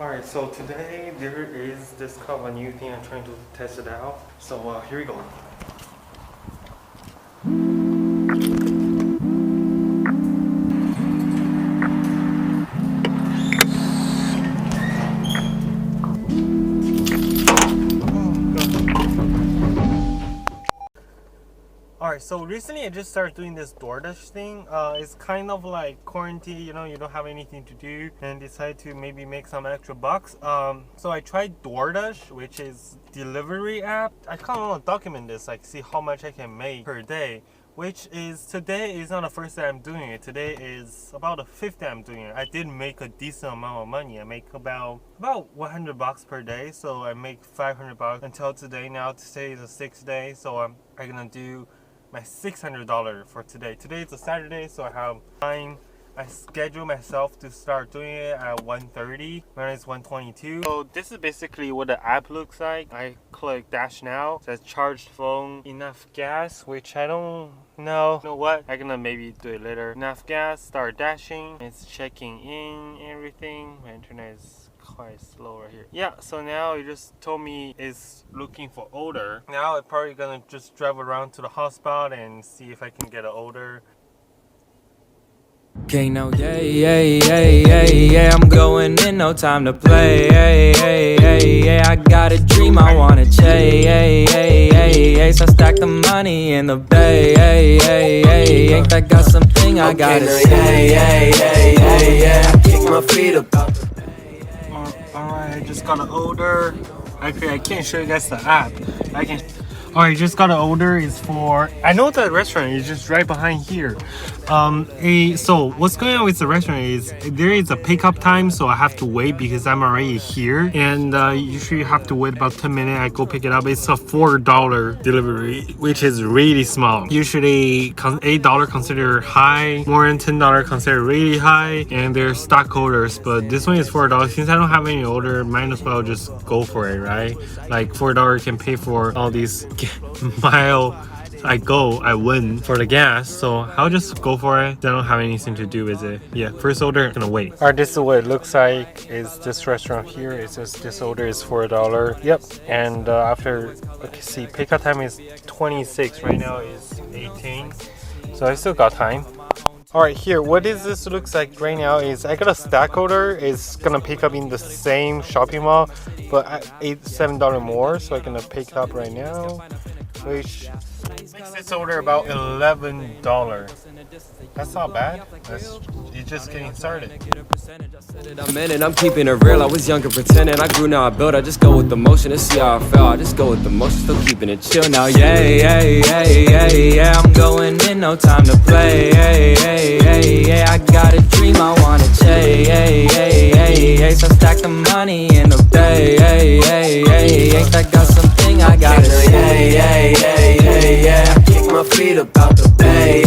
Alright, so today there is this kind of a new thing. I'm trying to test it out. So here we go. Alright, so recently I just started doing this DoorDash thing. It's kind of like quarantine, you know, you don't have anything to do and decide to maybe make some extra bucks. So I tried DoorDash, which is delivery app. I kind of want to document this, like see how much I can make per day. Which is, today is not the first day I'm doing it. Today is about the 5th day I'm doing it. I did make a decent amount of money. I make about $100 per day. So I make $500 until today. Now today is the 6th day. So I'm gonna do my $600 for today. Today is a Saturday, so I have time. I schedule myself to start doing it at 1:30 when it's 1:22. So this is basically what the app looks like. I click dash now. It says charged phone, enough gas, which I don't know. You know what? I'm gonna maybe do it later. Enough gas, start dashing. It's checking in everything. My internet is quite slow right here. Yeah, so now it just told me it's looking for order. Now I'm probably gonna just drive around to the hotspot and see if I can get an order. Okay, no, yeah, I'm going in, no time to play, I got a dream I wanna chase, I stack the money in the bay, ain't that got something I gotta say, I kick my feet up out the bay. Alright, I just got an order. Actually, I can't show you guys the app. Alright, just got an order. It's for, I know the restaurant is just right behind here. So what's going on with the restaurant is there is a pickup time, so I have to wait because I'm already here, and usually you have to wait about 10 minutes. I go pick it up. It's a $4 delivery, which is really small. Usually $8 considered high, more than $10 considered really high, and they're stock orders, but this one is $4. Since I don't have any order, might as well just go for it, right? Like $4 can pay for all these mile I win for the gas, so I'll just go for it. I don't have anything to do with it. Yeah, first order, I'm gonna wait. Alright, this is what it looks like. Is this restaurant here. It says this order is $4. Yep, and after, okay, see, pickup time is 26. Right now is 18, so I still got time. Alright, here, what is this looks like right now is I got a stack order. It's gonna pick up in the same shopping mall, but $7 more, so I'm gonna pick it up right now, which makes this order about $11. That's not bad. It's just getting started. I'm in it, I'm keeping it real. I was younger pretending, I grew, now I build. I just go with the motion and see how I felt. I just go with the motion, still keeping it chill now. Yeah, I'm going in, no time to play. I got a dream I wanna chase, I stack the money in the bay, ain't that got something I gotta say, I kick my feet up out the bay,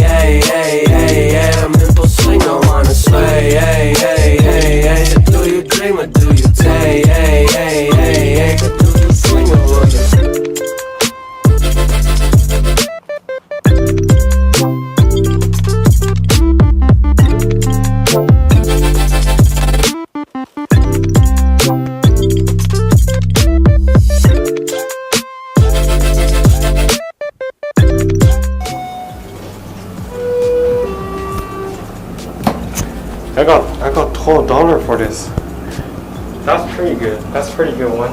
I'm in full swing, I wanna sway, do you dream or do you take, do you swing or wanna I got $12 for this. That's pretty good. That's a pretty good one.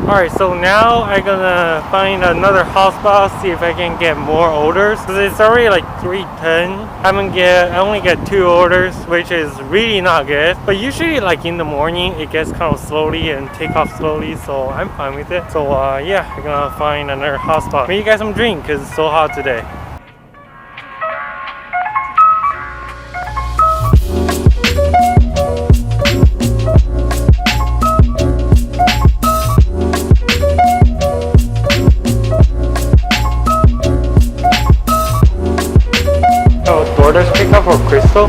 Alright, so now I'm gonna find another hotspot, see if I can get more orders. Cause it's already like 3:10. I only get 2 orders, which is really not good. But usually like in the morning, it gets kind of slowly and take off slowly, so I'm fine with it. So yeah, I'm gonna find another hotspot. Make you guys some drink, cause it's so hot today. DoorDash pickup for Crystal?